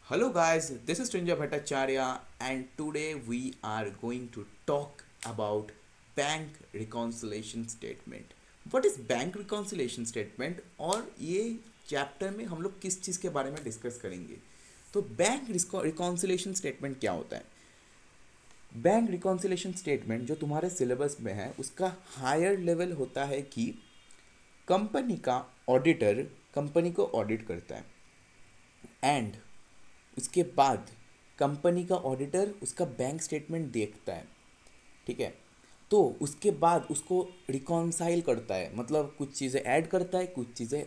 Hello, guys, this is Trinja Bhattacharya, and today we are going to talk about bank reconciliation statement. What is bank reconciliation statement? और ये chapter में हम लोग किस चीज़ के बारे में डिस्कस करेंगे? तो बैंक रिकॉन्सिलेशन स्टेटमेंट क्या होता है? बैंक रिकॉन्सिलेशन स्टेटमेंट जो तुम्हारे सिलेबस में है उसका हायर लेवल होता है कि कंपनी का ऑडिटर कंपनी को ऑडिट करता है एंड उसके बाद कंपनी का ऑडिटर उसका बैंक स्टेटमेंट देखता है। ठीक है। तो उसके बाद उसको रिकॉन्साइल करता है, मतलब कुछ चीज़ें ऐड करता है, कुछ चीज़ें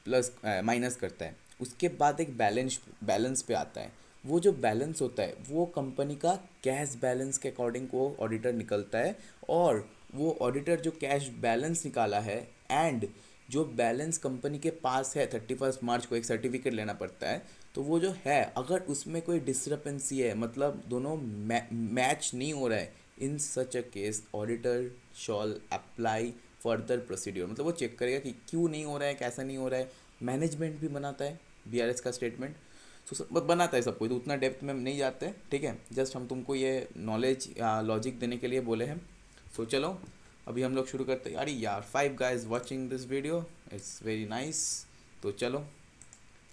प्लस माइनस करता है। उसके बाद एक बैलेंस बैलेंस पे आता है। वो जो बैलेंस होता है वो कंपनी का कैश बैलेंस के अकॉर्डिंग वो ऑडिटर निकलता है। और वो ऑडिटर जो कैश बैलेंस निकाला है एंड जो बैलेंस कंपनी के पास है 31 मार्च को एक सर्टिफिकेट लेना पड़ता है। तो वो जो है अगर उसमें कोई डिस्क्रिपेंसी है, मतलब दोनों मैच नहीं हो रहा है, in such a case auditor shall apply further procedure, मतलब वो चेक करेगा कि क्यों नहीं हो रहा है, कैसा नहीं हो रहा है। मैनेजमेंट भी बनाता है बीआरएस का स्टेटमेंट। तो बनाता है सब कोई, तो उतना डेप्थ में हम नहीं जाते। ठीक है, जस्ट हम तुमको ये नॉलेज या लॉजिक देने के लिए बोले हैं। सो चलो अभी हम लोग शुरू करते हैं। अरे यार, 5 guys watching this video, it's very nice. तो चलो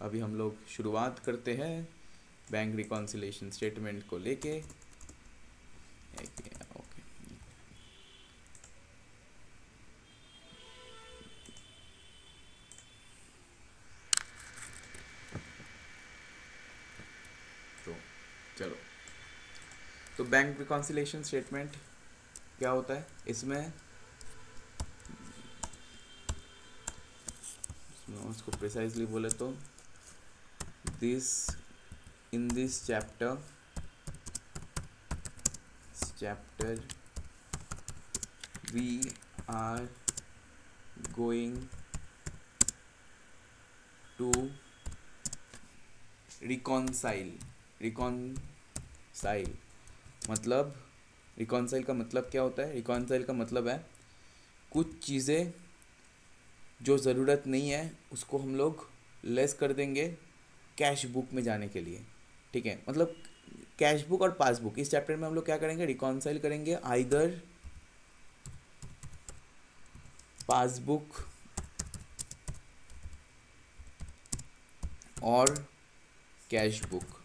अभी हम लोग शुरुआत करते हैं बैंक रिकॉन्सिलेशन स्टेटमेंट को लेके। ओके। तो चलो, तो बैंक रिकॉन्सिलेशन स्टेटमेंट क्या होता है? इसमें उसको प्रिसाइजली बोले तो this in this chapter we are going to reconcile. Reconcile मतलब, रिकॉन्साइल का मतलब क्या होता है? रिकॉन्साइल का मतलब है कुछ चीज़ें जो ज़रूरत नहीं है उसको हम लोग लेस कर देंगे कैश बुक में जाने के लिए। ठीक है, मतलब कैश बुक और पासबुक, इस चैप्टर में हम लोग क्या करेंगे? रिकॉन्साइल करेंगे आइदर पासबुक और कैश बुक।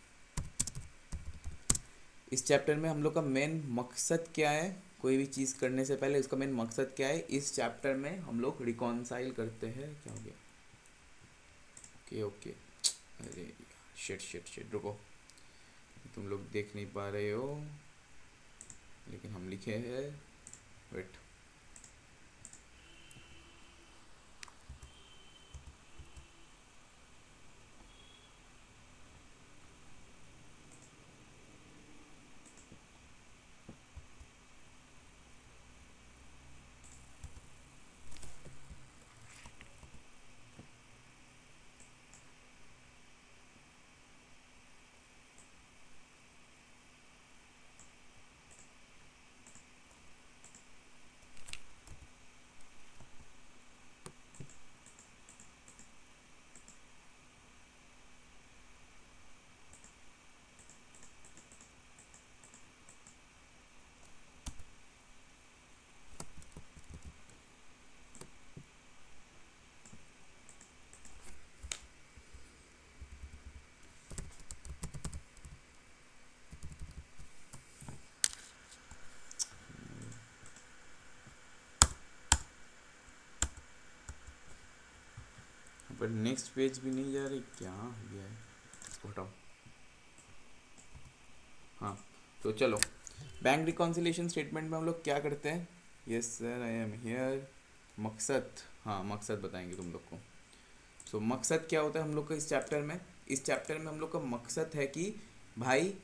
इस चैप्टर में हम लोग का मेन मकसद क्या है? कोई भी चीज़ करने से पहले उसका मेन मकसद क्या है? इस चैप्टर में हम लोग रिकॉन्साइल करते हैं। क्या हो गया? Okay okay. अरे शिट शिट शिट, रुको। तुम लोग देख नहीं पा रहे हो लेकिन हम लिखे हैं। वेट। पर नेक्स्ट पेज भी नहीं जा रही, क्या ये है? इसको हटाओ। हाँ, तो चलो बैंक रिकॉन्सिलेशन स्टेटमेंट में हम लोग क्या करते हैं? Yes sir, I am here. मकसद, हाँ मकसद बताएंगे तुम लोग को। सो मकसद क्या होता है हम लोग का इस चैप्टर में? इस चैप्टर में हम लोग का मकसद है कि भाई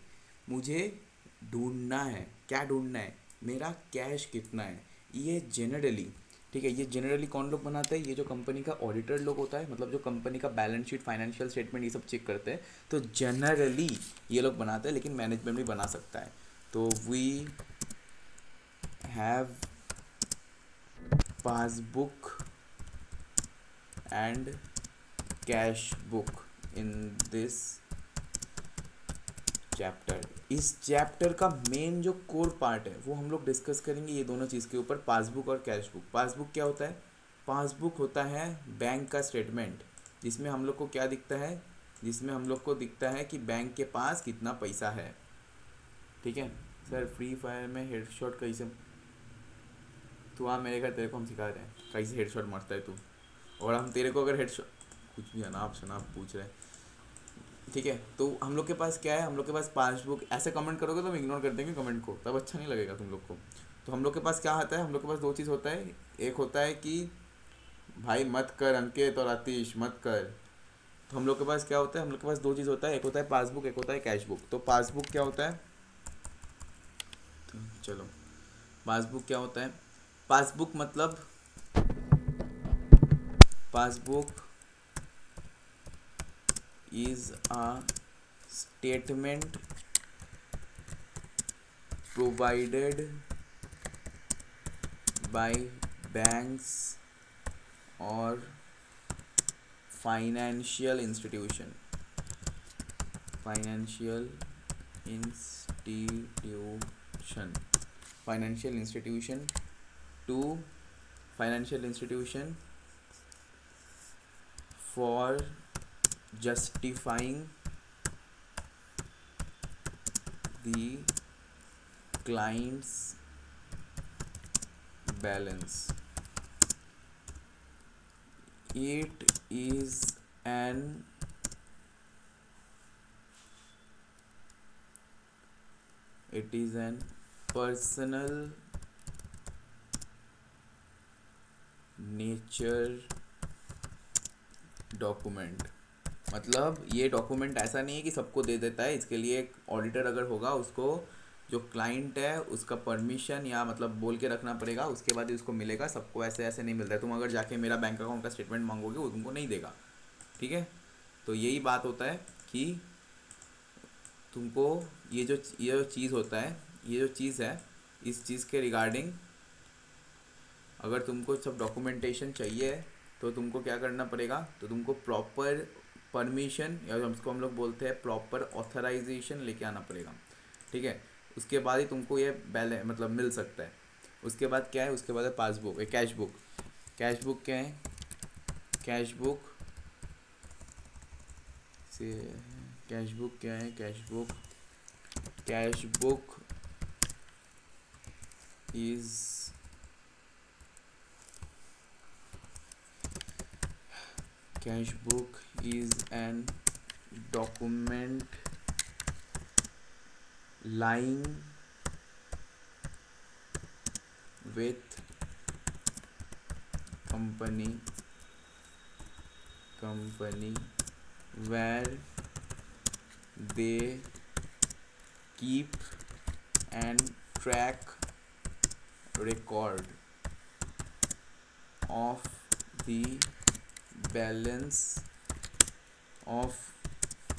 मुझे ढूंढना है। क्या ढूंढना है? मेरा कैश कितना है, ये जनरली। ठीक है, ये जनरली कौन लोग बनाते हैं? ये जो कंपनी का ऑडिटर लोग होता है, मतलब जो कंपनी का बैलेंस शीट, फाइनेंशियल स्टेटमेंट ये सब चेक करते हैं। तो जनरली ये लोग बनाते हैं, लेकिन मैनेजमेंट भी बना सकता है। तो we have passbook and cash book in this chapter, इस चैप्टर का मेन जो कोर पार्ट है वो हम लोग डिस्कस करेंगे ये दोनों चीज़ के ऊपर, पासबुक और कैश बुक। पासबुक क्या होता है? पासबुक होता है बैंक का स्टेटमेंट, जिसमें हम लोग को क्या दिखता है, जिसमें हम लोग को दिखता है कि बैंक के पास कितना पैसा है। ठीक है सर, फ्री फायर में हेडशॉट कैसे, तू आ मेरे घर, तेरे को हम सिखा रहे हैं कैसे हेडशॉट मारता है तू, और हम तेरे को अगर हेडशॉट कुछ भी अनाप शनाप पूछ रहे हैं। ठीक है, तो हम लोग के पास क्या है, हम लोग के पास पासबुक, ऐसे कमेंट करोगे तो हम इग्नोर कर देंगे कमेंट को, तब अच्छा नहीं लगेगा तुम लोग को। तो हम लोग के पास क्या आता है, हम लोग के पास दो चीज़ होता है। एक होता है कि भाई मत कर अंकित और आतिश मत कर। तो हम लोग के पास क्या होता है, हम लोग के पास दो चीज़ होता है, एक होता है पासबुक, एक होता है कैश बुक। तो पासबुक क्या होता है, तो चलो पासबुक क्या होता है, पासबुक मतलब, passbook is a statement provided by banks or financial institution, financial institution, financial institution to financial institution for justifying the client's balance. It is an personal nature document. मतलब ये डॉक्यूमेंट ऐसा नहीं है कि सबको दे देता है, इसके लिए एक ऑडिटर अगर होगा उसको, जो क्लाइंट है उसका परमिशन या मतलब बोल के रखना पड़ेगा, उसके बाद ही उसको मिलेगा। सबको ऐसे ऐसे नहीं मिलता है, तुम अगर जाके मेरा बैंक अकाउंट का स्टेटमेंट मांगोगे वो तुमको नहीं देगा। ठीक है, तो यही बात होता है कि तुमको ये जो चीज़ होता है, ये जो चीज़ है, इस चीज़ के रिगार्डिंग अगर तुमको सब डॉक्यूमेंटेशन चाहिए तो तुमको क्या करना पड़ेगा, तो तुमको प्रॉपर परमिशन या उसको हम लोग बोलते हैं प्रॉपर ऑथराइजेशन लेके आना पड़ेगा। ठीक है, उसके बाद ही तुमको ये बैलेंस मतलब मिल सकता है। उसके बाद क्या है, उसके बाद है passbook, cash book. Cash book क्या है, कैश बुक से, कैश बुक क्या है, cash book, cash book is, cash book is an document lying with company where they keep and track record of the balance of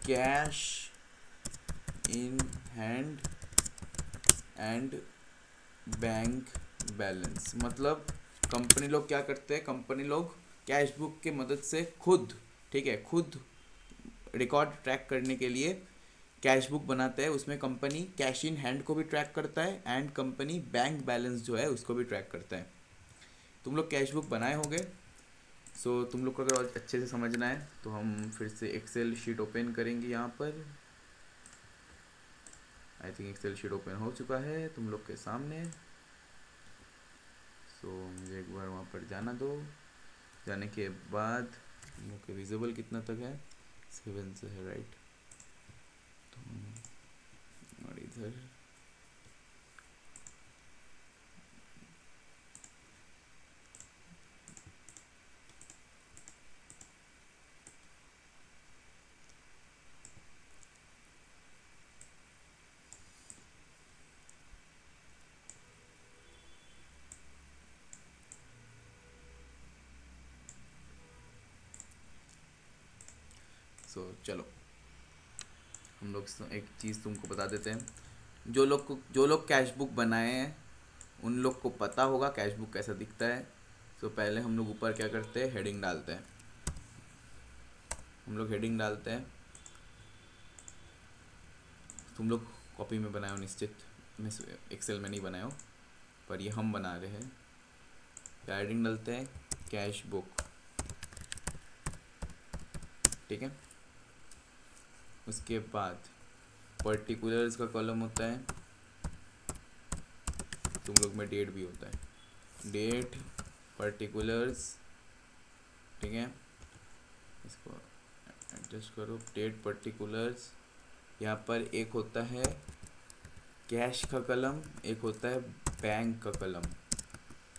cash in hand and bank balance. मतलब company लोग क्या करते हैं, company लोग cash book के मदद से खुद, ठीक है, खुद रिकॉर्ड ट्रैक करने के लिए कैश बुक बनाते हैं। उसमें कंपनी कैश इन हैंड को भी ट्रैक करता है एंड कंपनी बैंक बैलेंस जो है उसको भी ट्रैक करता है। तुम लोग कैश बुक बनाए होंगे, सो तुम लोग को अगर और अच्छे से समझना है तो हम फिर से एक्सेल शीट ओपन करेंगे। यहाँ पर I think Excel sheet open हो चुका है तुम लोग के सामने। सो मुझे एक बार वहाँ पर जाना दो, जाने के बाद तुम लोग के विजिबल कितना तक है, 7 से है राइट, तो और इधर चलो हम लोग एक चीज़ तुमको बता देते हैं। जो लोग कैश बुक बनाए हैं उन लोग को पता होगा कैश बुक कैसा दिखता है। तो पहले हम लोग ऊपर क्या करते हैं, हेडिंग डालते हैं। हम लोग हेडिंग डालते हैं, तुम लोग कॉपी में बनाए हो निश्चित, मैं एक्सेल में नहीं बनाए हो, पर ये हम बना रहे हैं। हेडिंग डालते हैं कैश बुक, ठीक है। उसके बाद पर्टिकुलर्स का कॉलम होता है, तुम लोग में डेट भी होता है, डेट पर्टिकुलर्स, ठीक है। इसको एडजस्ट करो, डेट पर्टिकुलर्स। यहाँ पर एक होता है कैश का कलम, एक होता है बैंक का कलम,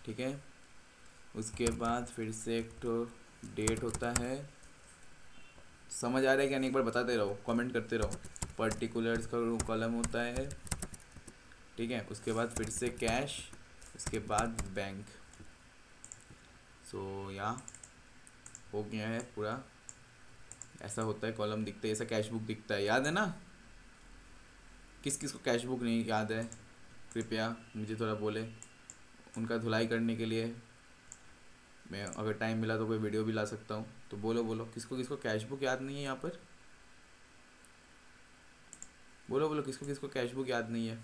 ठीक है। उसके बाद फिर से एक तो डेट होता है। समझ आ रहा है क्या नहीं, एक बार बताते रहो, कमेंट करते रहो। पर्टिकुलर्स का कॉलम होता है, ठीक है। उसके बाद फिर से कैश, उसके बाद बैंक। सो यहाँ हो गया है पूरा। ऐसा होता है कॉलम दिखता है, ऐसा कैश बुक दिखता है, याद है ना। किस किस को कैश बुक नहीं याद है, कृपया मुझे थोड़ा बोले। उनका धुलाई करने के लिए मैं अगर टाइम मिला तो कोई वीडियो भी ला सकता हूँ, तो बोलो बोलो किसको किसको कैश बुक याद नहीं है यहाँ पर। बोलो बोलो किसको किसको कैश बुक याद नहीं है।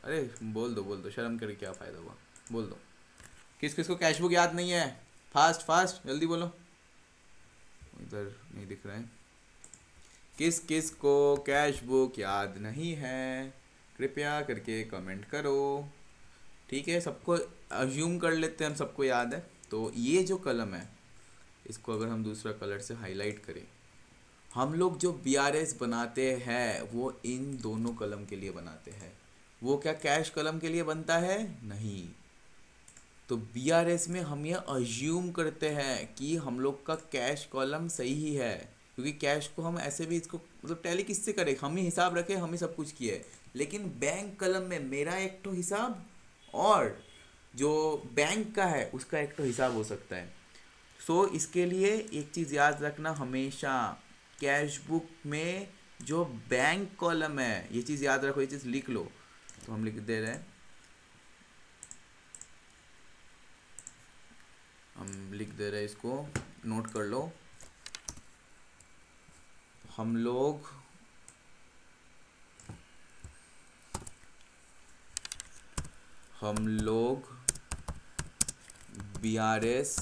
अरे बोल दो, शर्म करके क्या फ़ायदा हुआ, बोल दो किस किस को कैश बुक याद नहीं है। फास्ट फास्ट जल्दी बोलो, इधर नहीं दिख रहा है। किस किस को कैश बुक याद नहीं है, कृपया करके कमेंट करो, ठीक है। सबको अज्यूम कर लेते हैं हम सबको याद है। तो ये जो कलम है, इसको अगर हम दूसरा कलर से हाईलाइट करें, हम लोग जो BRS बनाते हैं वो इन दोनों कलम के लिए बनाते हैं। वो क्या कैश कलम के लिए बनता है? नहीं। तो BRS में हम ये अज्यूम करते हैं कि हम लोग का कैश कॉलम सही ही है, क्योंकि कैश को हम ऐसे भी इसको मतलब टैली किससे करें, हम ही हिसाब रखे, हम ही सब कुछ किए। लेकिन बैंक कलम में मेरा एक तो हिसाब और जो बैंक का है उसका एक तो हिसाब हो सकता है। सो इसके लिए एक चीज़ याद रखना हमेशा, कैश बुक में जो बैंक कॉलम है, ये चीज़ याद रखो, ये चीज़ लिख लो। तो हम लिख दे रहे हैं, हम लिख दे रहे हैं, इसको नोट कर लो। हम लोग BRS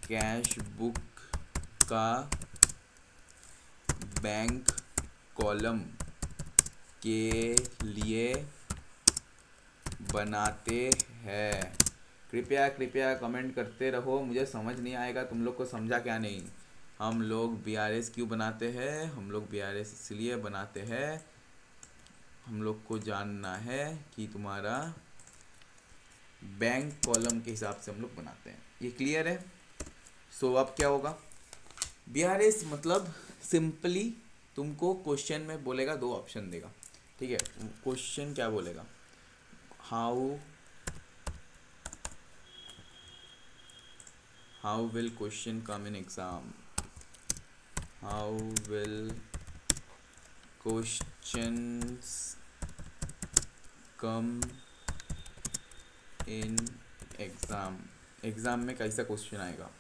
कैश बुक का बैंक कॉलम के लिए बनाते हैं। कृपया कृपया कमेंट करते रहो, मुझे समझ नहीं आएगा तुम लोग को समझा क्या नहीं। हम लोग BRS क्यों बनाते हैं? हम लोग BRS इसलिए बनाते हैं, हम लोग को जानना है कि तुम्हारा बैंक कॉलम के हिसाब से हम लोग बनाते हैं। ये क्लियर है? सो अब क्या होगा, BRS मतलब सिंपली तुमको क्वेश्चन में बोलेगा, दो ऑप्शन देगा, ठीक है। क्वेश्चन क्या बोलेगा, how will question come in exam, how will questions come in exam में कैसा क्वेश्चन आएगा।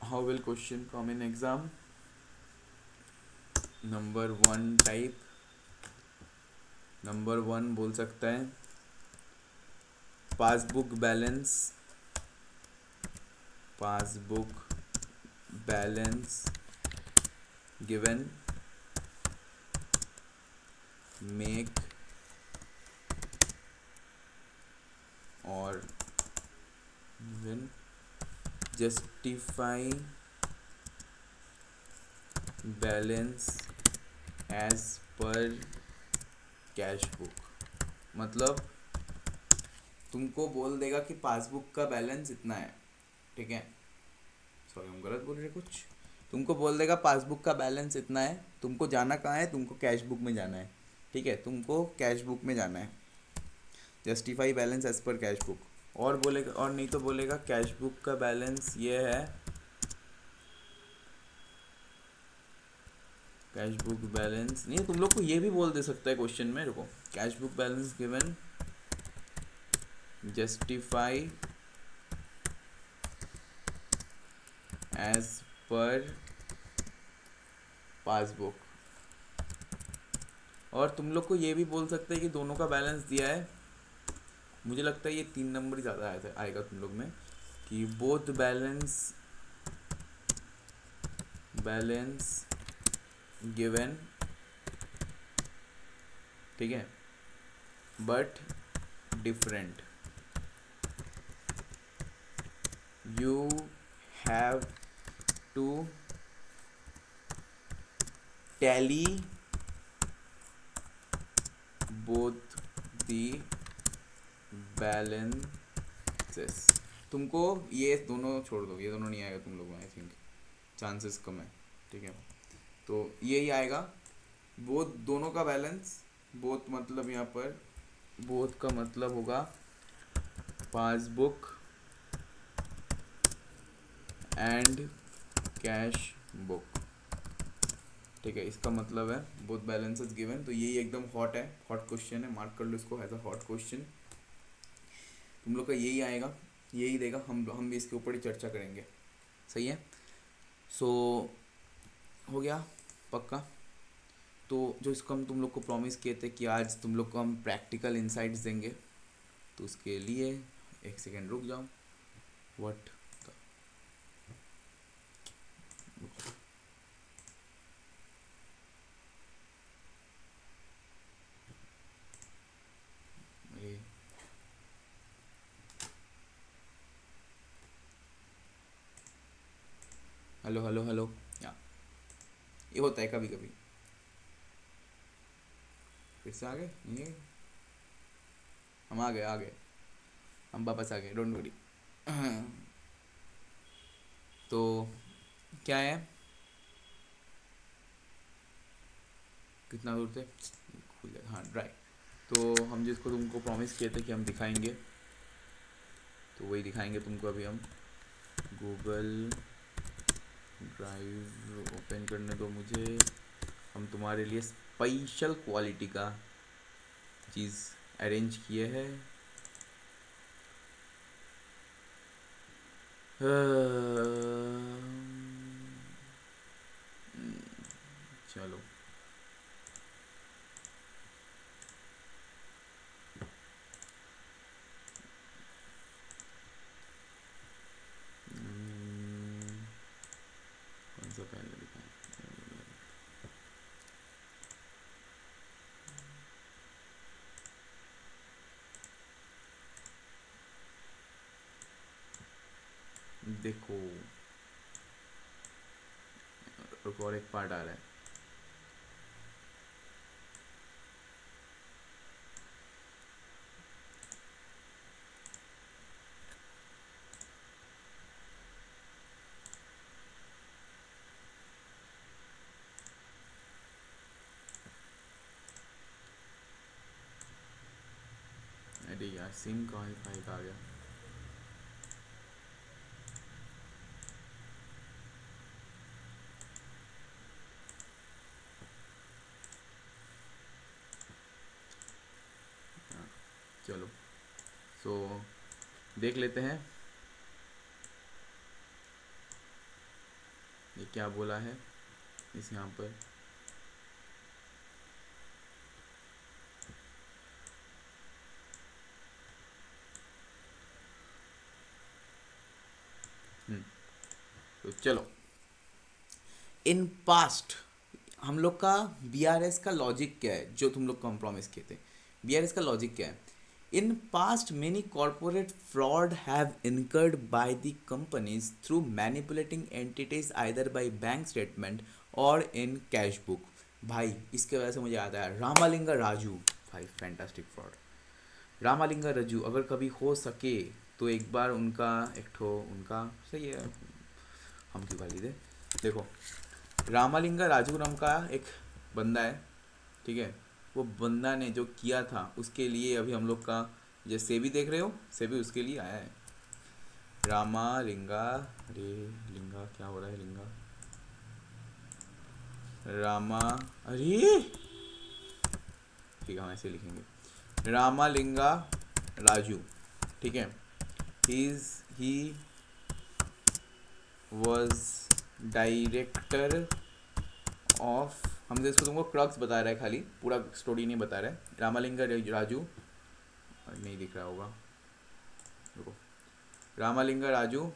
How will question come in exam, number 1 type, number 1 बोल सकता है पासबुक बैलेंस गिवन, मेक और given justify balance as per cash book. मतलब तुमको बोल देगा कि पासबुक का बैलेंस इतना है, ठीक है। सॉरी हम गलत बोल रहे कुछ। तुमको बोल देगा पासबुक का बैलेंस इतना है, तुमको जाना कहाँ है, तुमको कैश बुक में जाना है, ठीक है। तुमको कैश बुक में जाना है, justify balance as per cash book. और बोलेगा, और नहीं तो बोलेगा कैश बुक का बैलेंस ये है, कैश बुक बैलेंस नहीं, तुम लोग को ये भी बोल दे सकता है क्वेश्चन में, रुको, cash book balance given justify as per passbook. और तुम लोग को ये भी बोल सकते हैं कि दोनों का बैलेंस दिया है। मुझे लगता है ये 3 नंबर ही ज़्यादा आएगा तुम लोग में, कि बोथ बैलेंस गिवन, ठीक है, but different. You have to tally both the balances. तुमको ये दोनों छोड़ दो, ये दोनों नहीं आएगा तुम लोग में, आई थिंक चांसेस कम है, ठीक है। तो यही आएगा, बोथ दोनों का बैलेंस। बोथ मतलब यहाँ पर बोथ का मतलब होगा पासबुक एंड कैश बुक, ठीक है। इसका मतलब है बोथ बैलेंसेस गिवन। तो यही एकदम हॉट है, हॉट क्वेश्चन है, मार्क कर लो इसको एज अ हॉट क्वेश्चन। तुम लोग का यही आएगा, यही देगा, हम भी इसके ऊपर ही चर्चा करेंगे, सही है। सो हो गया पक्का। तो जो इसको हम तुम लोग को प्रॉमिस किए थे कि आज तुम लोग को हम प्रैक्टिकल इंसाइट्स देंगे, तो उसके लिए एक सेकेंड रुक जाओ। व्हाट हेलो हेलो हेलो, या ये होता है कभी कभी। फिर से आ गए, नहीं है? हम आ गए, हम वापस आ गए, डोंट वरी। तो क्या है, कितना दूर थे, खुल गया, हाँ ड्राई। तो हम जिसको तुमको प्रॉमिस किए थे कि हम दिखाएंगे, तो वही दिखाएंगे तुमको अभी हम। गूगल ड्राइव ओपन करने दो मुझे। हम तुम्हारे लिए स्पेशल क्वालिटी का चीज़ अरेंज किए हैं। चलो कौन सा पहले दिखाएं, देखो रुको, और एक पार्ट आ रहा है। अरे यार सिम कहाँ फाइल आ गया। हाँ, चलो सो देख लेते हैं ये क्या बोला है इस यहाँ पर। तो चलो, इन पास्ट हम लोग का बीआरएस का लॉजिक क्या है, जो तुम लोग को हम प्रॉमिस किए थे। बीआरएस का लॉजिक क्या है, in past many corporate fraud have incurred by the companies through manipulating entities either by bank statement और इन कैश बुक। भाई इसके वजह से मुझे याद आया रामालिंगा राजू, भाई फैंटास्टिक फ्रॉड। रामालिंगा राजू अगर कभी हो सके तो एक बार उनका एक ठो उनका सही है, हम क्यों गाली दे। देखो रामालिंगा राजू नाम का एक बंदा है, ठीक है। वो बंदा ने जो किया था उसके लिए अभी हम लोग का जो सेवी देख रहे हो, सेवी उसके लिए आया है। रामालिंगा, अरे लिंगा क्या हो रहा है, लिंगा रामा, अरे ठीक है हम ऐसे लिखेंगे रामालिंगा राजू, ठीक है। ही वॉज डायरेक्टर ऑफ, हम तो इसको तुमको क्रक्स बता रहे हैं, खाली पूरा स्टोरी नहीं बता रहे। रामालिंगा राजू, नहीं दिख रहा होगा, रुको, Ramalinga Raju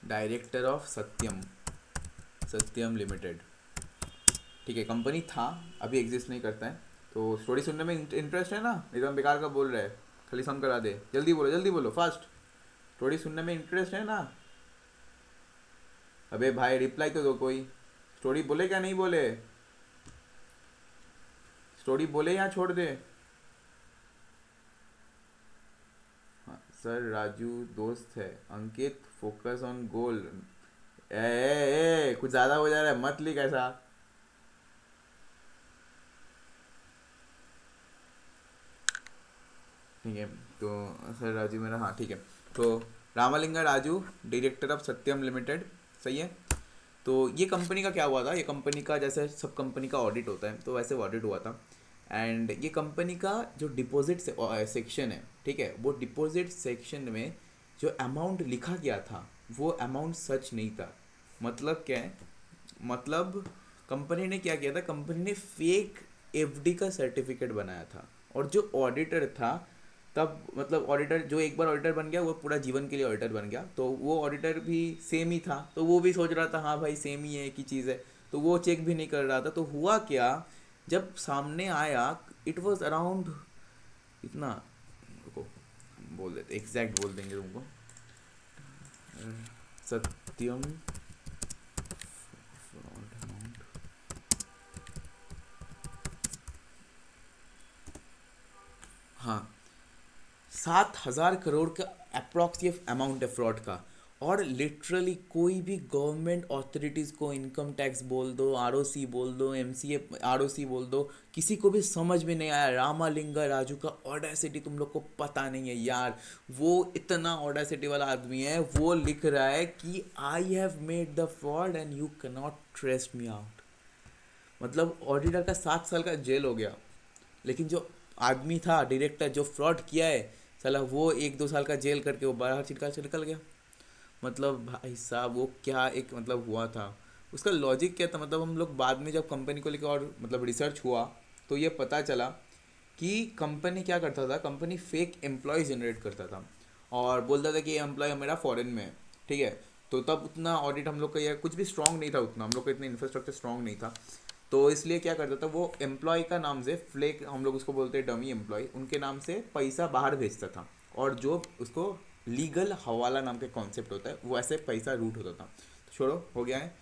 director of Satyam, Satyam limited, ठीक है, कंपनी था, अभी एग्जिस्ट नहीं करता है। तो स्टोरी सुनने में इंटरेस्ट है ना, एकदम बेकार का बोल रहे हैं, खाली सम करा दे, जल्दी बोलो फास्ट, स्टोरी सुनने में इंटरेस्ट है ना। अबे भाई रिप्लाई तो दो कोई, स्टोरी बोले क्या नहीं बोले, स्टोरी बोले या छोड़ दे। हाँ, सर राजू दोस्त है, अंकित फोकस ऑन गोल, ए कुछ ज़्यादा हो जा रहा है, मत लिख ऐसा। ठीक है, तो सर राजू मेरा, हाँ ठीक है, तो Ramalinga Raju director of Satyam limited, सही है। तो ये कंपनी का क्या हुआ था, ये कंपनी का जैसे सब कंपनी का ऑडिट होता है तो वैसे ऑडिट हुआ था। एंड ये कंपनी का जो डिपॉजिट सेक्शन है, ठीक है, वो डिपॉजिट सेक्शन में जो अमाउंट लिखा गया था वो अमाउंट सच नहीं था। मतलब क्या है, मतलब कंपनी ने क्या किया था, कंपनी ने फेक एफडी का सर्टिफिकेट बनाया था, और जो ऑडिटर था तब, मतलब ऑडिटर जो एक बार ऑडिटर बन गया वो पूरा जीवन के लिए ऑडिटर बन गया, तो वो ऑडिटर भी सेम ही था, तो वो भी सोच रहा था हाँ भाई सेम ही है, एक ही चीज़ है, तो वो चेक भी नहीं कर रहा था। तो हुआ क्या, जब सामने आया, इट वॉज अराउंड इतना, रुको बोल देते, एग्जैक्ट बोल देंगे तुमको, सत्यम फ्रॉड अमाउंट, हाँ 7,000 करोड़ का अप्रॉक्स ये अमाउंट है फ्रॉड का। और लिटरली कोई भी गवर्नमेंट अथॉरिटीज़ को, इनकम टैक्स बोल दो, आरओसी बोल दो, एमसीए आरओसी बोल दो, किसी को भी समझ में नहीं आया। रामालिंगा राजू का ऑडेसिटी तुम लोग को पता नहीं है यार, वो इतना ऑडेसिटी वाला आदमी है, वो लिख रहा है कि I have made the fraud and you can not trace me out. मतलब ऑडिटर का 7 साल का जेल हो गया, लेकिन जो आदमी था डायरेक्टर जो फ्रॉड किया है, साला वो 1-2 साल का जेल करके वो बाहर निकल से निकल गया। मतलब भाई साहब वो क्या एक मतलब हुआ था, उसका लॉजिक क्या था, मतलब हम लोग बाद में जब कंपनी को लेकर और मतलब रिसर्च हुआ तो ये पता चला कि कंपनी क्या करता था, कंपनी फेक एम्प्लॉय जनरेट करता था और बोलता था कि ये एम्प्लॉय मेरा फॉरेन में है, ठीक है। तो तब उतना ऑडिट हम लोग का या कुछ भी स्ट्रांग नहीं था, उतना हम लोग का इतना इंफ्रास्ट्रक्चर स्ट्रांग नहीं था, तो इसलिए क्या करता था वो एम्प्लॉय का नाम से फ्लेक, हम लोग उसको बोलते हैं डमी एम्प्लॉय, उनके नाम से पैसा बाहर भेजता था, और जो उसको लीगल हवाला नाम का कॉन्सेप्ट होता है वो ऐसे पैसा रूट होता था। तो छोड़ो, हो गया है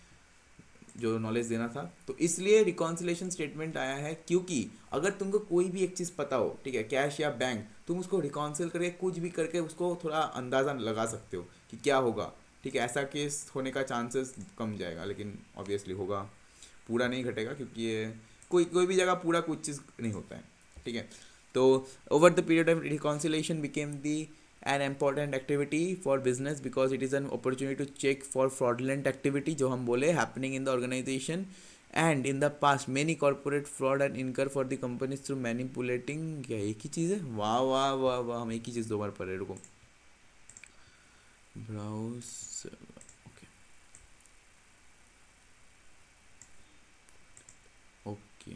जो नॉलेज देना था। तो इसलिए रिकॉन्सिलेशन स्टेटमेंट आया है, क्योंकि अगर तुमको कोई भी एक चीज़ पता हो, ठीक है, कैश या बैंक, तुम उसको रिकॉन्सिल करके कुछ भी करके उसको थोड़ा अंदाज़ा लगा सकते हो कि क्या होगा, ठीक है। ऐसा केस होने का चांसेस कम जाएगा, लेकिन ऑब्वियसली होगा, पूरा नहीं घटेगा, क्योंकि ये कोई कोई भी जगह पूरा कुछ चीज़ नहीं होता है, ठीक है। तो over the period of reconciliation became the an important activity for business because it is an opportunity to check for fraudulent activity जो हम बोले happening in the organization, and in the past many corporate fraud and incur for the companies through manipulating, क्या एक ही चीज़ है, वाह वाह वाह वाह, हम एक ही चीज़ 2 बार पढ़ रहे, रुको, ब्राउज, ओके,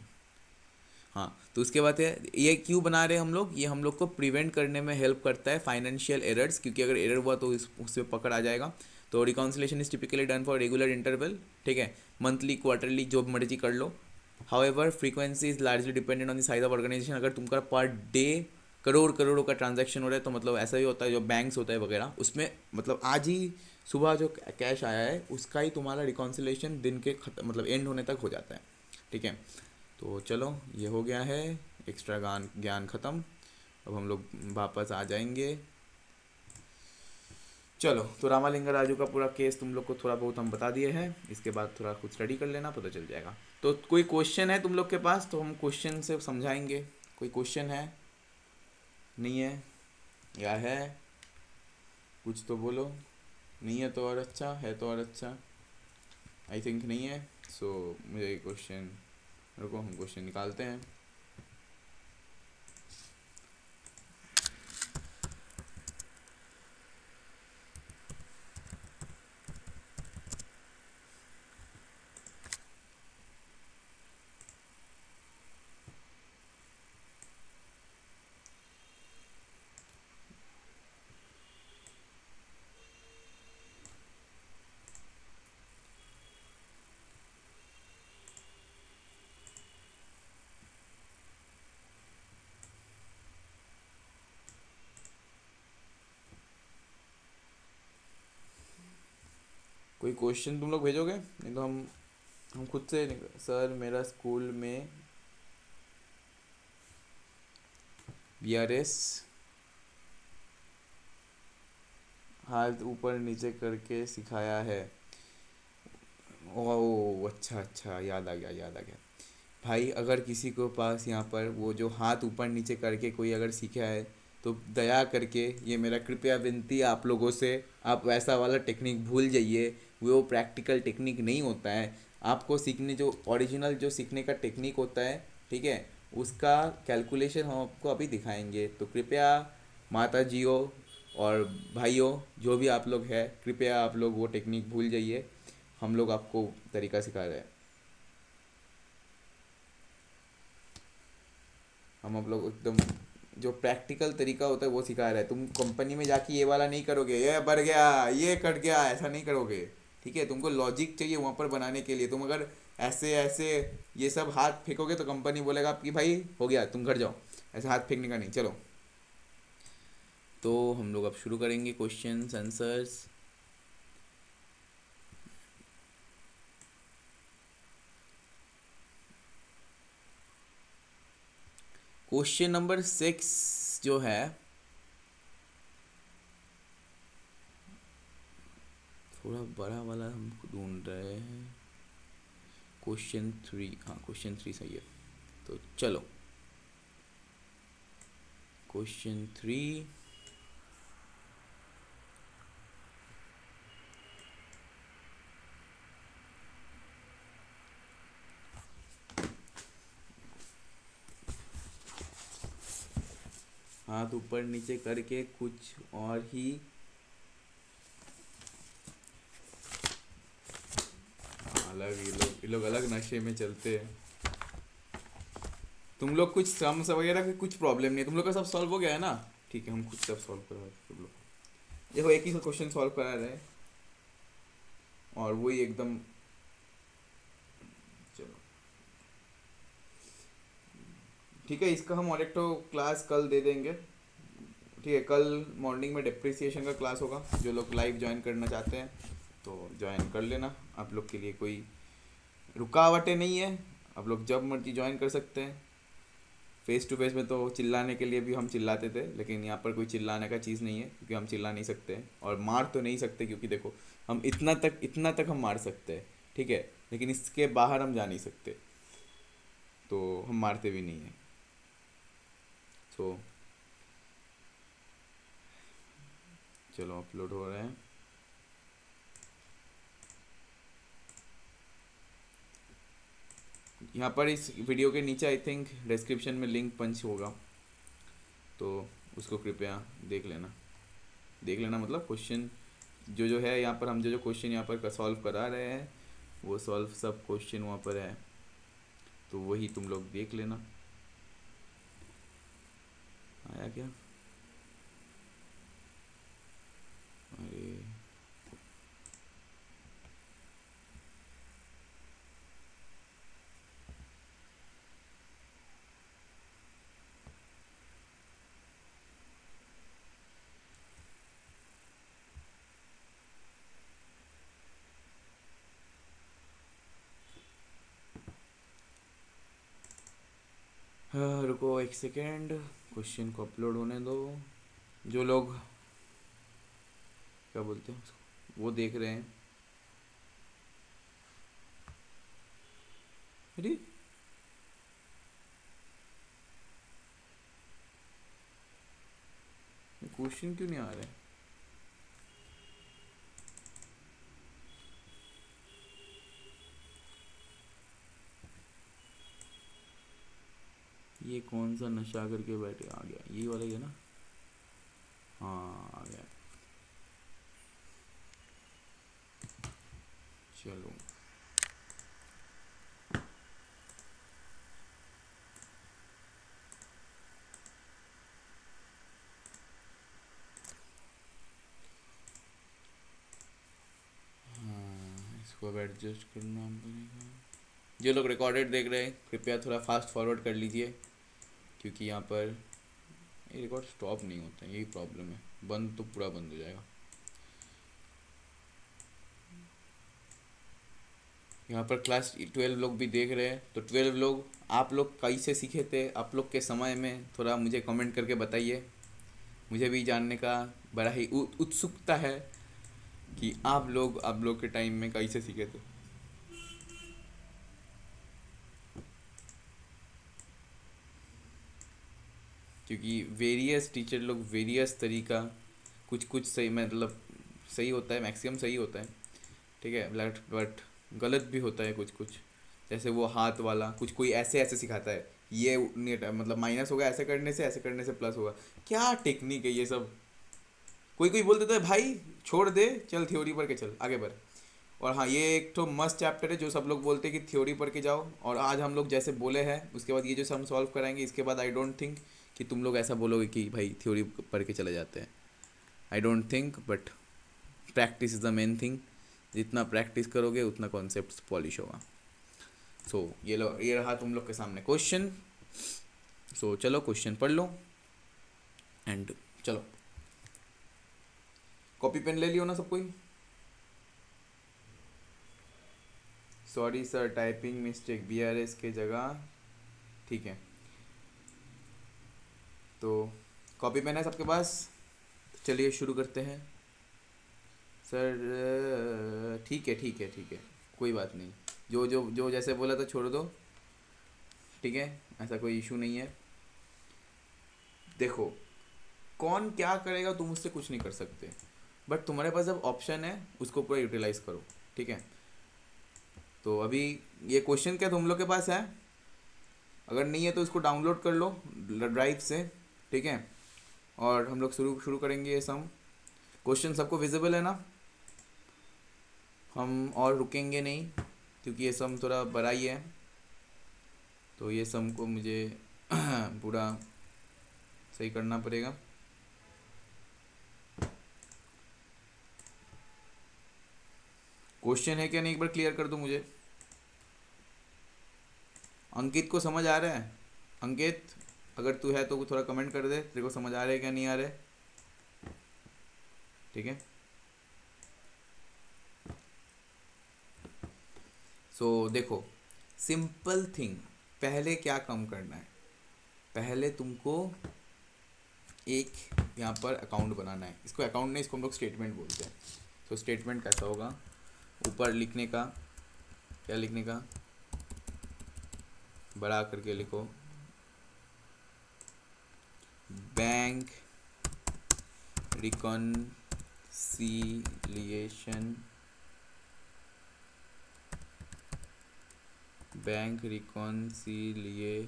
हाँ। तो उसके बाद है ये क्यों बना रहे हैं हम लोग, ये हम लोग को प्रिवेंट करने में हेल्प करता है फाइनेंशियल एरर्स, क्योंकि अगर एरर हुआ तो उससे पकड़ आ जाएगा। तो reconciliation is typically done for regular interval, ठीक है, मंथली क्वार्टरली जो मर्जी कर लो। However frequency is largely dependent on the size of organization, अगर तुमका पर डे करोड़ करोड़ों का ट्रांजैक्शन हो रहा है तो मतलब ऐसा ही होता है, जो बैंक्स होता है वगैरह उसमें मतलब आज ही सुबह जो कैश आया है उसका ही तुम्हारा रिकॉन्सिलेशन दिन के मतलब एंड होने तक हो जाता है, ठीक है। तो चलो ये हो गया है, एक्स्ट्रा ज्ञान ज्ञान ख़त्म, अब हम लोग वापस आ जाएंगे। चलो, तो रामालिंगा राजू का पूरा केस तुम लोग को थोड़ा बहुत हम बता दिए हैं, इसके बाद थोड़ा कुछ स्टडी कर लेना, पता चल जाएगा। तो कोई क्वेश्चन है तुम लोग के पास तो हम क्वेश्चन से समझाएंगे, कोई क्वेश्चन है, नहीं है, या है, कुछ तो बोलो, नहीं है तो और अच्छा, है तो और अच्छा, आई थिंक नहीं है। सो मुझे क्वेश्चन, रुको हम क्वेश्चन निकालते हैं। कोई क्वेश्चन तुम लोग भेजोगे, नहीं तो हम खुद से सर मेरा स्कूल में वीआरएस हाथ ऊपर नीचे करके सिखाया है। ओह अच्छा अच्छा, याद आ गया याद आ गया। भाई अगर किसी को पास यहाँ पर वो जो हाथ ऊपर नीचे करके कोई अगर सीखा है, तो दया करके ये मेरा कृपया विनती है आप लोगों से, आप वैसा वाला टेक्निक भूल जाइए। वो प्रैक्टिकल टेक्निक नहीं होता है। आपको सीखने जो ओरिजिनल जो सीखने का टेक्निक होता है, ठीक है, उसका कैलकुलेशन हम आपको अभी दिखाएंगे। तो कृपया माता जियो और भाइयों जो भी आप लोग हैं, कृपया आप लोग वो टेक्निक भूल जाइए। हम लोग आपको तरीका सिखा रहे हैं। हम आप लोग एकदम जो प्रैक्टिकल तरीका होता है वो सिखा रहे हैं। तुम कंपनी में जाके ये वाला नहीं करोगे, ये बढ़ गया ये कट गया, ऐसा नहीं करोगे। ठीक है, तुमको लॉजिक चाहिए वहाँ पर बनाने के लिए। तुम अगर ऐसे ऐसे ये सब हाथ फेंकोगे तो कंपनी बोलेगा कि भाई हो गया तुम घर जाओ। ऐसे हाथ फेंकने का नहीं। चलो, तो हम लोग अब शुरू करेंगे क्वेश्चंस आंसर्स। क्वेश्चन नंबर 6 जो है, थोड़ा बड़ा वाला हम ढूंढ रहे हैं। क्वेश्चन 3, हाँ क्वेश्चन 3 सही है। तो चलो क्वेश्चन 3। हाथ ऊपर नीचे करके कुछ और ही अलग, ये लोग अलग नशे में चलते हैं। तुम लोग कुछ सम्स वगैरह की कुछ प्रॉब्लम नहीं है, तुम लोग का सब सॉल्व हो गया है ना। ठीक है, हम खुद सब सॉल्व करा रहे हैं तुम लोग। देखो एक ही क्वेश्चन सॉल्व करा रहे हैं और वही एकदम। चलो ठीक है, इसका हम और एक तो क्लास कल दे देंगे। ठीक है, कल मॉर्निंग में डिप्रिसिएशन का क्लास होगा। जो लोग लाइव ज्वाइन करना चाहते हैं तो ज्वाइन कर लेना। आप लोग के लिए कोई रुकावटें नहीं है, आप लोग जब मर्जी ज्वाइन कर सकते हैं। फेस टू फेस में तो चिल्लाने के लिए भी हम चिल्लाते थे, लेकिन यहाँ पर कोई चिल्लाने का चीज़ नहीं है, क्योंकि हम चिल्ला नहीं सकते हैं और मार तो नहीं सकते। क्योंकि देखो हम इतना तक हम मार सकते हैं, ठीक है, लेकिन इसके बाहर हम जा नहीं सकते, तो हम मारते भी नहीं हैं। तो चलो अपलोड हो रहे हैं। यहाँ पर इस वीडियो के नीचे आई थिंक डिस्क्रिप्शन में लिंक पंच होगा, तो उसको कृपया देख लेना। देख लेना मतलब क्वेश्चन जो जो है यहाँ पर, हम जो जो क्वेश्चन यहाँ पर सॉल्व करा रहे हैं वो सॉल्व सब क्वेश्चन वहाँ पर है, तो वही तुम लोग देख लेना। आया क्या? अरे हाँ, रुको एक सेकेंड, क्वेश्चन को अपलोड होने दो। जो लोग क्या बोलते हैं उसको, वो देख रहे हैं। अरे क्वेश्चन क्यों नहीं आ रहा है? ये कौन सा नशा करके बैठे, आ गया यही वाला ही है ना। हाँ आ गया। चलो इसको अब एडजस्ट करना पड़ेगा। जो लोग रिकॉर्डेड देख रहे हैं कृपया थोड़ा फास्ट फॉरवर्ड कर लीजिए, क्योंकि यहाँ पर ये रिकॉर्ड स्टॉप नहीं होता है, यही प्रॉब्लम है। बंद तो पूरा बंद हो जाएगा। यहाँ पर क्लास 12 लोग भी देख रहे हैं, तो 12 लोग आप लोग कैसे सीखे थे आप लोग के समय में, थोड़ा मुझे कमेंट करके बताइए। मुझे भी जानने का बड़ा ही उत्सुकता है कि आप लोग के टाइम में कैसे सीखे थे। क्योंकि वेरियस टीचर लोग वेरियस तरीका, कुछ कुछ सही मतलब सही होता है, मैक्सिमम सही होता है, ठीक है, बट गलत भी होता है कुछ कुछ। जैसे वो हाथ वाला कुछ कोई ऐसे ऐसे सिखाता है, ये मतलब माइनस होगा ऐसे करने से प्लस होगा। क्या टेक्निक है ये सब। कोई कोई बोल देता है भाई छोड़ दे, चल थ्योरी पढ़ के चल आगे बढ़। और हाँ, ये एक तो मस्त चैप्टर है जो सब लोग बोलते हैं कि थ्योरी पढ़ के जाओ, और आज हम लोग जैसे बोले हैं उसके बाद ये जो हम सॉल्व कराएंगे, इसके बाद आई डोंट थिंक कि तुम लोग ऐसा बोलोगे कि भाई थ्योरी पढ़ के चले जाते हैं। I don't think, but practice is the main thing. जितना प्रैक्टिस करोगे उतना कॉन्सेप्ट पॉलिश होगा। सो ये रहा तुम लोग के सामने क्वेश्चन। सो चलो क्वेश्चन पढ़ लो एंड चलो। कॉपी पेन ले लियो ना सब कोई। Sorry sir, typing mistake, BRS के जगह, ठीक है। तो कॉपी पेन है सबके पास, चलिए शुरू करते हैं। सर ठीक है ठीक है ठीक है, कोई बात नहीं, जो जो जो जैसे बोला था छोड़ दो, ठीक है, ऐसा कोई इशू नहीं है। देखो, कौन क्या करेगा तुम उससे कुछ नहीं कर सकते, बट तुम्हारे पास जब ऑप्शन है उसको पूरा यूटिलाइज करो, ठीक है। तो अभी ये क्वेश्चन क्या तुम लोग के पास है? अगर नहीं है तो इसको डाउनलोड कर लो ड्राइव से, ठीक है। और हम लोग शुरू शुरू करेंगे ये सम। क्वेश्चन सबको विजिबल है ना? हम और रुकेंगे नहीं, क्योंकि ये सम थोड़ा बड़ा ही है, तो ये सम को मुझे पूरा सही करना पड़ेगा। क्वेश्चन है क्या नहीं एक बार क्लियर कर दो मुझे। अंकित को समझ आ रहा है? अंकित, अगर तू है तो थोड़ा कमेंट कर दे, तेरे को समझ आ रहा है क्या नहीं आ रहा है, ठीक है। सो देखो, सिंपल थिंग, पहले क्या काम करना है, पहले तुमको एक यहाँ पर अकाउंट बनाना है। इसको अकाउंट नहीं, इसको हम लोग स्टेटमेंट बोलते हैं। तो स्टेटमेंट कैसा होगा, ऊपर लिखने का, क्या लिखने का, बड़ा करके लिखो, bank reconciliation, bank reconciliation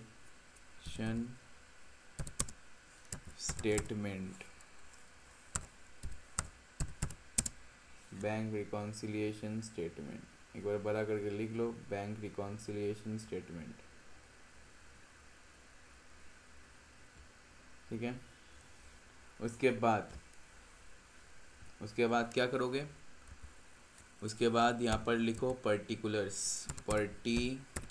statement, bank reconciliation statement, एक बार बड़ा करके लिख लो, बैंक रिकॉन्सिलिएशन स्टेटमेंट, ठीक है। उसके बाद क्या करोगे, उसके बाद यहाँ पर लिखो पर्टिकुलर्स, पर्टिक्यूलर्स।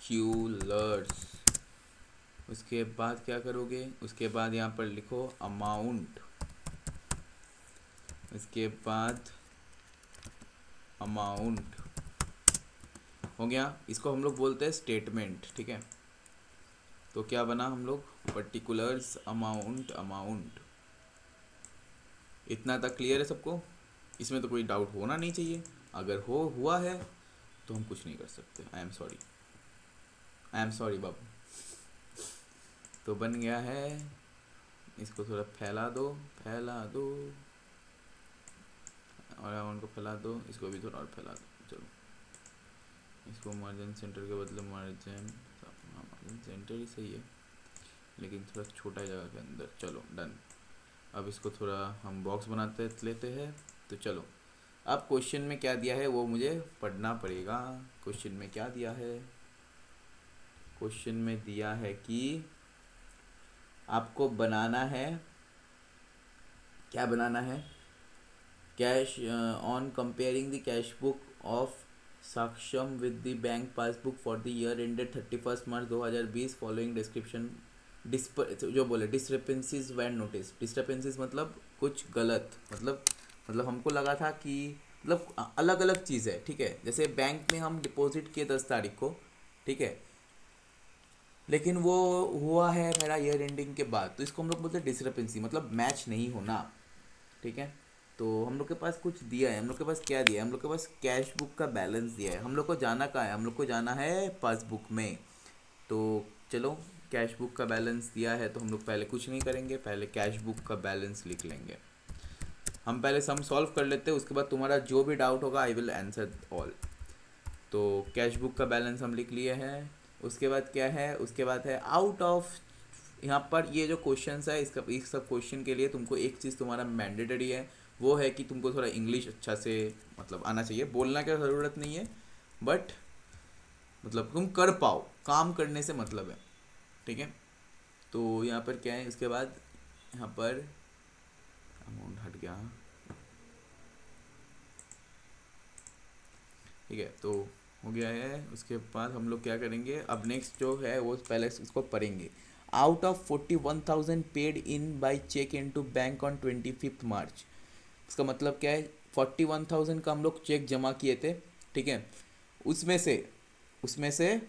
उसके बाद क्या करोगे, उसके बाद यहाँ पर लिखो अमाउंट, उसके बाद अमाउंट हो गया। इसको हम लोग बोलते हैं स्टेटमेंट, ठीक है। तो क्या बना हम लोग, पर्टिकुलर्स अमाउंट अमाउंट। इतना तक क्लियर है सबको? इसमें तो कोई डाउट होना नहीं चाहिए। अगर हुआ है तो हम कुछ नहीं कर सकते। आई एम सॉरी बाबू। तो बन गया है, इसको थोड़ा फैला दो और अमाउंट को फैला दो, इसको भी थोड़ा और फैला दो। चलो, इसको मार्जिन सेंटर के बदले मार्जिन सेंटर ही सही है, लेकिन थोड़ा छोटा जगह के अंदर। चलो डन। अब इसको थोड़ा हम बॉक्स बनाते लेते हैं। तो चलो, अब क्वेश्चन में क्या दिया है वो मुझे पढ़ना पड़ेगा। क्वेश्चन में क्या दिया है, क्वेश्चन में दिया है कि आपको बनाना है, क्या बनाना है, cash on comparing the cash book of Saksham with the bank passbook for the year ended 31 March 2020 following description जो बोले डिस्क्रिपेंसीज वैन नोटिस। डिस्क्रिपेंसीज मतलब कुछ गलत, मतलब हमको लगा था कि मतलब अलग अलग चीज़ है, ठीक है। जैसे बैंक में हम डिपॉजिट किए 10 तारीख को, ठीक है, लेकिन वो हुआ है मेरा ईयर एंडिंग के बाद, तो इसको हम लोग बोलते हैं डिसक्रिपेंसी, मतलब मैच नहीं होना, ठीक है। तो हम लोग के पास कुछ दिया है, हम लोग के पास क्या दिया है, हम लोग के पास कैश बुक का बैलेंस दिया है। हम लोग को जाना कहाँ है, हम लोग को जाना है पासबुक में। तो चलो, कैश बुक का बैलेंस दिया है तो हम लोग पहले कुछ नहीं करेंगे, पहले कैश बुक का बैलेंस लिख लेंगे। हम पहले सम सॉल्व कर लेते हैं, उसके बाद तुम्हारा जो भी डाउट होगा आई विल आंसर ऑल। तो कैश बुक का बैलेंस हम लिख लिए हैं। उसके बाद क्या है, उसके बाद है आउट ऑफ, यहाँ पर ये जो क्वेश्चन है इसका, इस सब क्वेश्चन के लिए तुमको एक चीज़ तुम्हारा मैंडेटरी है, वो है कि तुमको थोड़ा इंग्लिश अच्छा से मतलब आना चाहिए। बोलना की ज़रूरत नहीं है, बट मतलब तुम कर पाओ, काम करने से मतलब है, ठीक है। तो यहाँ पर क्या है, उसके बाद यहाँ पर अमाउंट हट गया, ठीक है। तो हो गया है। उसके बाद हम लोग क्या करेंगे, अब नेक्स्ट जो है वो पहले इसको पढ़ेंगे। Out of 41,000 paid in by cheque into bank on 25 March, इसका मतलब क्या है, 41,000 का हम लोग चेक जमा किए थे, ठीक है। उसमें से उसमें से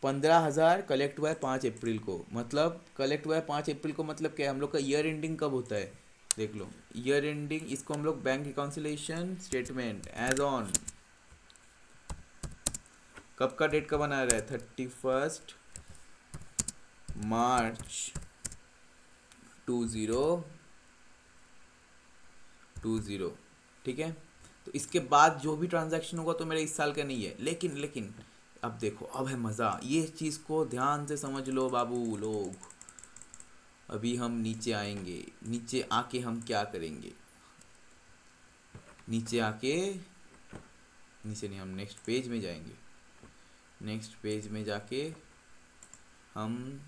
15,000 कलेक्ट हुआ है 5 अप्रैल को। मतलब कलेक्ट हुआ है 5 अप्रैल को, मतलब क्या है, हम लोग का ईयर एंडिंग कब होता है, देख लो। ईयर एंडिंग, इसको हम लोग bank reconciliation statement as on, कब का डेट का बना रहा है, 31 मार्च 2020, ठीक है। तो इसके बाद जो भी ट्रांजैक्शन होगा तो मेरे इस साल का नहीं है, लेकिन लेकिन अब देखो, अब है मज़ा, ये चीज़ को ध्यान से समझ लो बाबू लोग। अभी हम नीचे आएंगे, नीचे आके हम क्या करेंगे, नीचे आके, नीचे नहीं, हम नेक्स्ट पेज में जाएंगे। नेक्स्ट पेज में जाके हम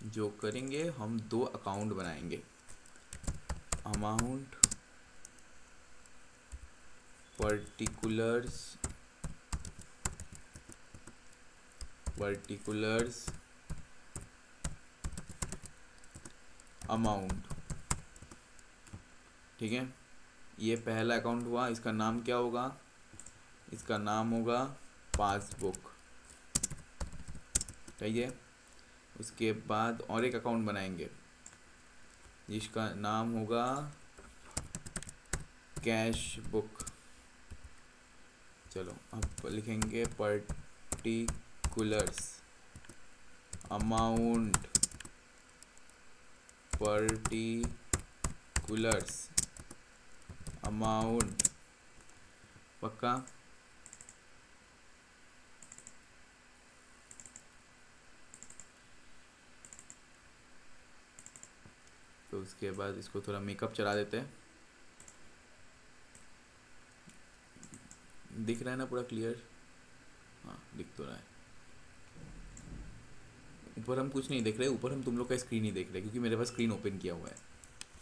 जो करेंगे, हम दो अकाउंट बनाएंगे। अमाउंट पर्टिकुलर्स अमाउंट, ठीक है। ये पहला अकाउंट हुआ, इसका नाम क्या होगा, इसका नाम होगा पासबुक, ठीक है। उसके बाद और एक अकाउंट बनाएंगे जिसका नाम होगा कैश बुक। चलो अब लिखेंगे पर्टिकुलर्स अमाउंट, पर्टिकुलर्स अमाउंट, पक्का। तो उसके बाद इसको थोड़ा मेकअप चला देते हैं, दिख रहा है ना पूरा क्लियर, हाँ दिख तो रहा है। ऊपर हम कुछ नहीं देख रहे, ऊपर हम तुम लोग का स्क्रीन ही देख रहे हैं क्योंकि मेरे पास स्क्रीन ओपन किया हुआ है।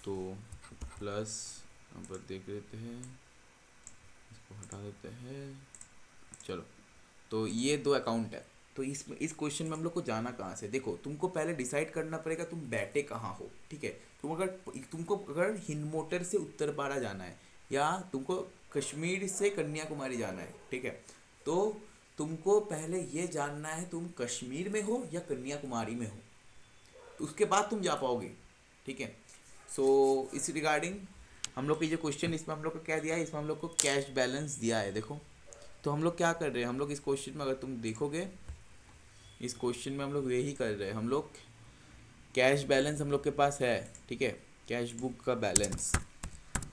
तो प्लस यहाँ पर देख लेते हैं, इसको हटा देते हैं। चलो, तो ये दो अकाउंट है। तो इस क्वेश्चन में हम लोग को जाना कहाँ से, देखो तुमको पहले डिसाइड करना पड़ेगा तुम बैठे कहाँ हो, ठीक है। तुमको अगर हिंद मोटर से उत्तरपाड़ा जाना है, या तुमको कश्मीर से कन्याकुमारी जाना है, ठीक है, तो तुमको पहले ये जानना है तुम कश्मीर में हो या कन्याकुमारी में हो, तो उसके बाद तुम जा पाओगे, ठीक है। सो इस रिगार्डिंग हम लोग की जो क्वेश्चन, इसमें हम लोग को क्या दिया है, इसमें हम लोग को कैश बैलेंस दिया है, देखो। तो हम लोग क्या कर रहे हैं, हम लोग इस क्वेश्चन में अगर तुम देखोगे, इस क्वेश्चन में हम लोग यही कर रहे हैं, हम लोग कैश बैलेंस हम लोग के पास है, ठीक है, कैश बुक का बैलेंस।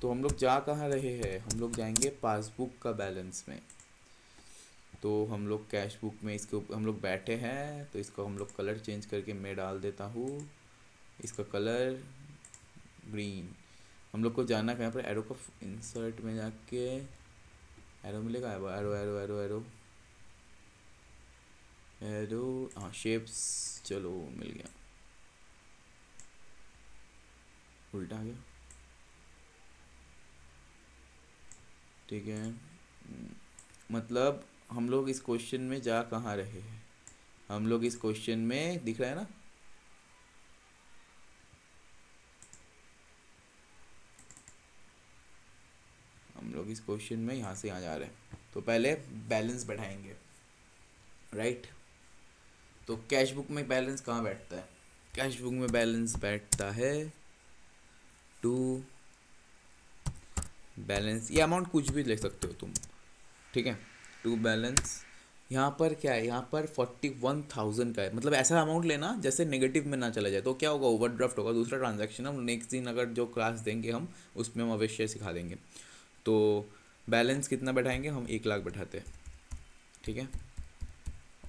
तो हम लोग जा कहाँ रहे हैं, हम लोग जाएंगे पासबुक का बैलेंस में। तो हम लोग कैश बुक में इसके हम लोग बैठे हैं, तो इसको हम लोग कलर चेंज करके मैं डाल देता हूँ, इसका कलर ग्रीन। हम लोग को जाना कहाँ पर, एरो का इंसर्ट में जाके एरो मिलेगा, arrow arrow arrow arrow arrow, हाँ शेप्स, चलो मिल गया, उल्टा आ गया, ठीक है। मतलब हम लोग इस क्वेश्चन में जा कहाँ रहे हैं, हम लोग इस क्वेश्चन में दिख रहा है ना, हम अब इस क्वेश्चन में यहाँ से यहाँ जा रहे हैं, तो पहले बैलेंस बैठाएंगे, राइट। तो कैश बुक में बैलेंस कहाँ बैठता है? कैश बुक में बैलेंस बैठता है टू बैलेंस, ये अमाउंट कुछ भी लिख सकते हो तुम, ठीक है। टू बैलेंस, यहाँ पर क्या है, यहाँ पर 41,000 का है, मतलब ऐसा अमाउंट लेना जैसे नेगेटिव में ना चला जाए। तो क्या होगा, ओवरड्राफ्ट होगा, दूसरा ट्रांजैक्शन हम नेक्स्ट दिन अगर जो क्लास देंगे हम उसमें हम अवश्य सिखा देंगे। तो बैलेंस कितना बैठाएंगे हम, 1 लाख बैठाते हैं, ठीक है।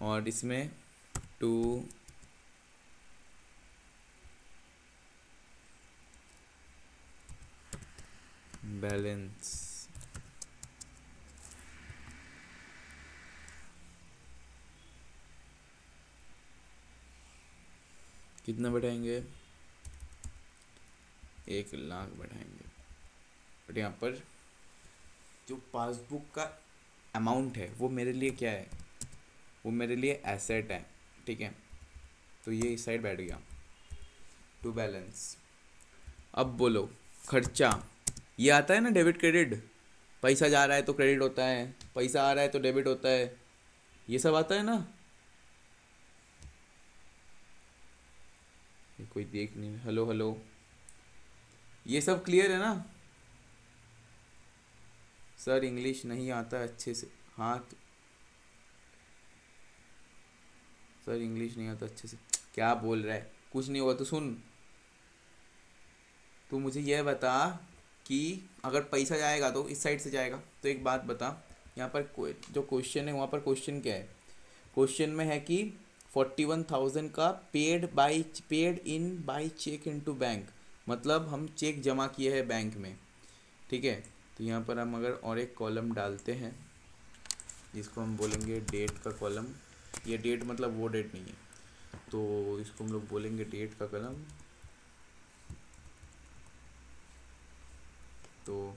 और इसमें टू बैलेंस कितना बैठाएंगे, 1 लाख बैठाएंगे। बट यहाँ पर जो पासबुक का अमाउंट है वो मेरे लिए क्या है, वो मेरे लिए एसेट है, ठीक है। तो ये इस साइड बैठ गया टू बैलेंस। अब बोलो खर्चा, ये आता है ना डेबिट क्रेडिट, पैसा जा रहा है तो क्रेडिट होता है, पैसा आ रहा है तो डेबिट होता है, ये सब आता है ना। ये कोई देख नहीं, हेलो हेलो, ये सब क्लियर है ना? सर इंग्लिश नहीं आता अच्छे से, हाँ सर इंग्लिश नहीं आता अच्छे से, क्या बोल रहा है, कुछ नहीं हुआ तो सुन। तू मुझे यह बता कि अगर पैसा जाएगा तो इस साइड से जाएगा, तो एक बात बता, यहाँ पर जो क्वेश्चन है वहाँ पर क्वेश्चन क्या है, क्वेश्चन में है कि 41,000 का paid in by cheque into bank, मतलब हम चेक जमा किए हैं बैंक में, ठीक है। तो यहाँ पर हम अगर और एक कॉलम डालते हैं जिसको हम बोलेंगे डेट का कॉलम, ये डेट मतलब वो डेट नहीं है, तो इसको हम लोग बोलेंगे डेट का कॉलम। तो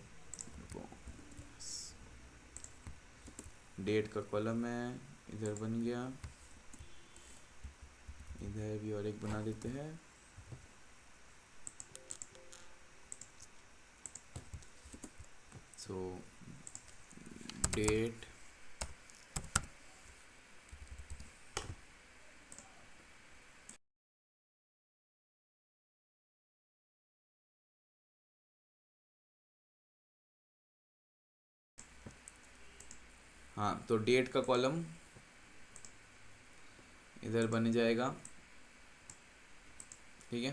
डेट का कॉलम है, इधर बन गया, इधर भी और एक बना देते हैं। सो डेट हाँ, तो डेट का कॉलम इधर बन जाएगा, ठीक है।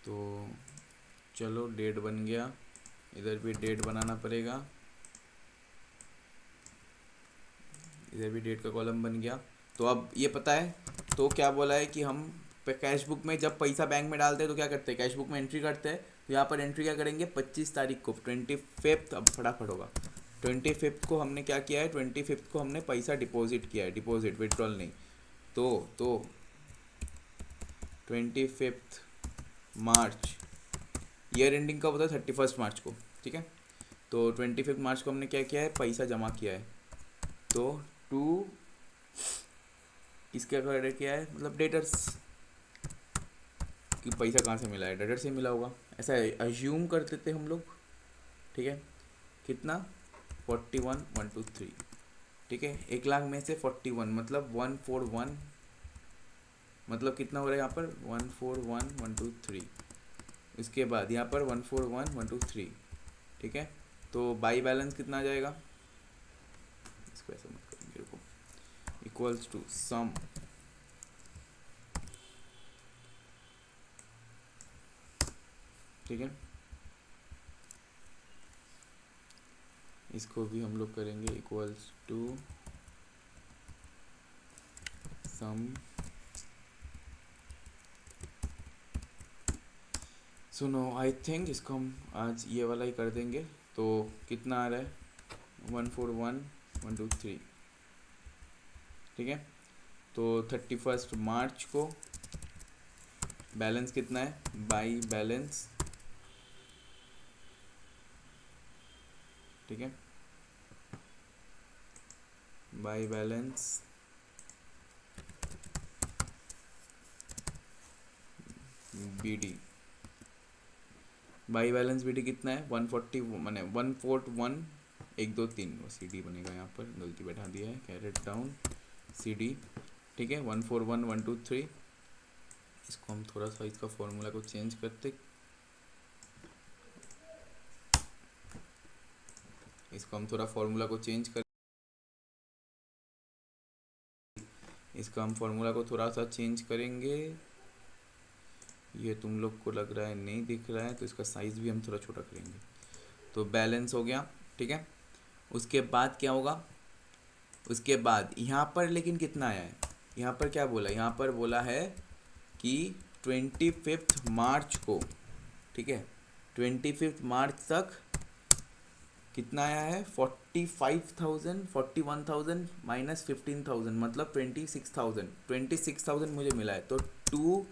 तो चलो डेट बन गया, इधर भी डेट बनाना पड़ेगा, इधर भी डेट का कॉलम बन गया। तो अब ये पता है, तो क्या बोला है कि हम कैश बुक में जब पैसा बैंक में डालते हैं तो क्या करते हैं, कैश बुक में एंट्री करते हैं। तो यहाँ पर एंट्री क्या करेंगे, 25 तारीख को, 25th, अब फटाफट होगा, 25th को हमने क्या किया है, 25th को हमने पैसा डिपॉजिट किया है, डिपॉजिट विड्रॉल नहीं। तो 25th मार्च, ईयर एंडिंग कब होता है, 31 मार्च को, ठीक है। तो 25 मार्च को हमने क्या किया है, पैसा जमा किया है। तो टू इसके अगर क्या है, मतलब डेटर्स, कि पैसा कहाँ से मिला है, डेटर से मिला होगा, ऐसा अज्यूम करते थे हम लोग, ठीक है। कितना, 41,123, ठीक है। 1 लाख में से 41 मतलब 141, मतलब कितना हो रहा है यहाँ पर 141,123, इसके बाद यहाँ पर 141,123, ठीक है। तो बाई बैलेंस कितना आ जाएगा, इसको ऐसा मत करो मेरे को, इक्वल्स टू सम, ठीक है। इसको भी हम लोग करेंगे इक्वल्स टू सम, सुनो आई थिंक इसको हम आज ये वाला ही कर देंगे। तो कितना आ रहा है, 141,123, ठीक है। तो 31 मार्च को बैलेंस कितना है, बाई बैलेंस, ठीक है, by balance BD, by balance B D कितना है 140 मैंने 141 1 2 3 सी डी बनेगा, यहाँ पर गलती बैठा दिया है, कैरेट डाउन सी डी। ठीक है 141 1 2 3। इसको हम थोड़ा सा इसका फॉर्मूला को चेंज करते, इसको हम थोड़ा फॉर्मूला को चेंज कर, इसका हम फॉर्मूला को थोड़ा सा चेंज करेंगे। ये तुम लोग को लग रहा है नहीं दिख रहा है, तो इसका साइज़ भी हम थोड़ा छोटा करेंगे। तो बैलेंस हो गया। ठीक है, उसके बाद क्या होगा, उसके बाद यहाँ पर लेकिन कितना आया है, यहाँ पर क्या बोला, यहाँ पर बोला है कि 25 मार्च को, ठीक है 25 मार्च तक कितना आया है 45,000 41,000 माइनस 15,000 मतलब 26,000 मुझे मिला है। तो टू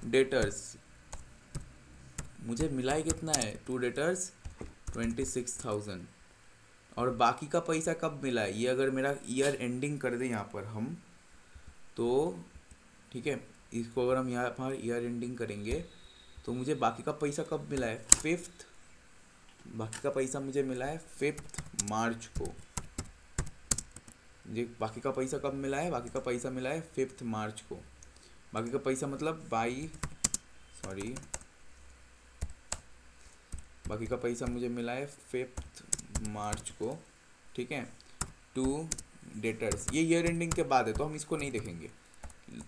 डेटर्स मुझे मिला ही कितना है, टू डेटर्स 26,000। और बाकी का पैसा कब मिला है, ये अगर मेरा ईयर एंडिंग कर दें यहाँ पर हम, तो ठीक है इसको अगर हम यहाँ पर ईयर एंडिंग करेंगे तो मुझे बाकी का पैसा कब मिला है, बाकी का पैसा मुझे मिला है 5 मार्च को। ये बाकी का पैसा कब मिला है, बाकी का पैसा मिला है 5 मार्च को। बाकी का पैसा मतलब बाकी का पैसा मुझे मिला है 5 मार्च को। ठीक है, टू डेटर्स, ये ईयर एंडिंग के बाद है तो हम इसको नहीं देखेंगे।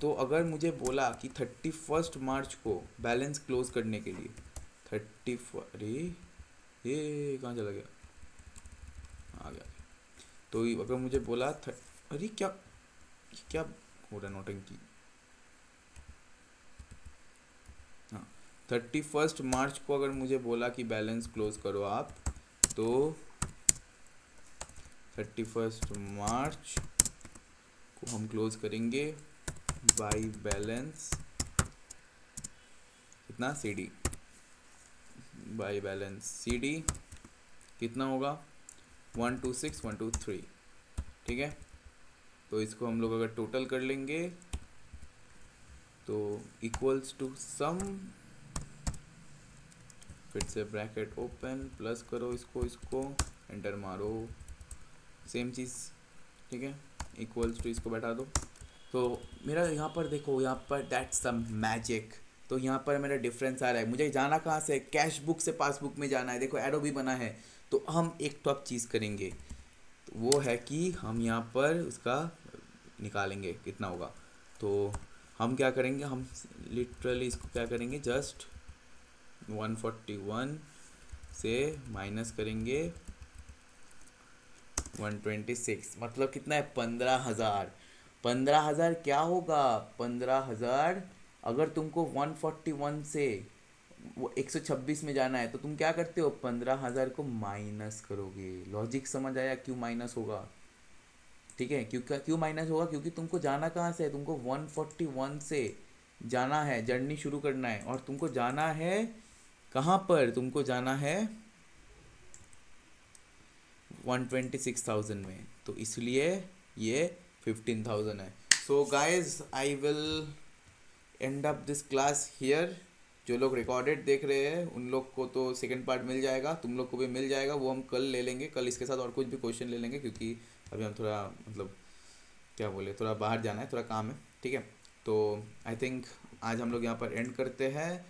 तो अगर मुझे बोला कि 31 मार्च को बैलेंस क्लोज करने के लिए, अरे ये कहाँ चला गया, आ गया। तो अगर मुझे बोला अरे क्या क्या हो रहा है नौटंकी, हाँ 31 मार्च को अगर मुझे बोला कि बैलेंस क्लोज करो आप, तो 31 मार्च को हम क्लोज करेंगे बाई बैलेंस कितना C D, by balance C D कितना होगा 126,123। ठीक है, तो इसको हम लोग अगर टोटल कर लेंगे तो इक्वल्स टू सम, फिर से ब्रैकेट ओपन प्लस करो इसको एंटर मारो, सेम चीज़। ठीक है, इक्वल्स टू इसको बैठा दो। तो मेरा यहाँ पर देखो, यहाँ पर दैट्स सम मैजिक। तो यहाँ पर मेरा डिफरेंस आ रहा है, मुझे जाना कहाँ से, कैश बुक से पासबुक में जाना है। देखो एरो भी बना है। तो हम एक टॉप चीज़ करेंगे, तो वो है कि हम यहाँ पर उसका निकालेंगे कितना होगा। तो हम क्या करेंगे, हम लिटरली इसको क्या करेंगे, जस्ट 141 से माइनस करेंगे 126, मतलब कितना है 15,000। 15,000 क्या होगा, 15,000 अगर तुमको 141 से वो 126 में जाना है तो तुम क्या करते हो, 15,000 को माइनस करोगे। लॉजिक समझ आया क्यों माइनस होगा। ठीक है, क्यों माइनस होगा, क्योंकि तुमको जाना कहाँ से है, तुमको 141 से जाना है, जर्नी शुरू करना है। और तुमको जाना है कहाँ पर, तुमको जाना है 126,000 में, तो इसलिए ये 15,000 है। So guys I will and up this class here. जो लोग रिकॉर्डेड देख रहे हैं उन लोग को तो सेकंड पार्ट मिल जाएगा, तुम लोग को भी मिल जाएगा, वो हम कल ले लेंगे। कल इसके साथ और कुछ भी क्वेश्चन ले लेंगे, क्योंकि अभी हम थोड़ा मतलब क्या बोले, थोड़ा बाहर जाना है, थोड़ा काम है। ठीक है, तो आई थिंक आज हम लोग यहाँ पर एंड करते हैं।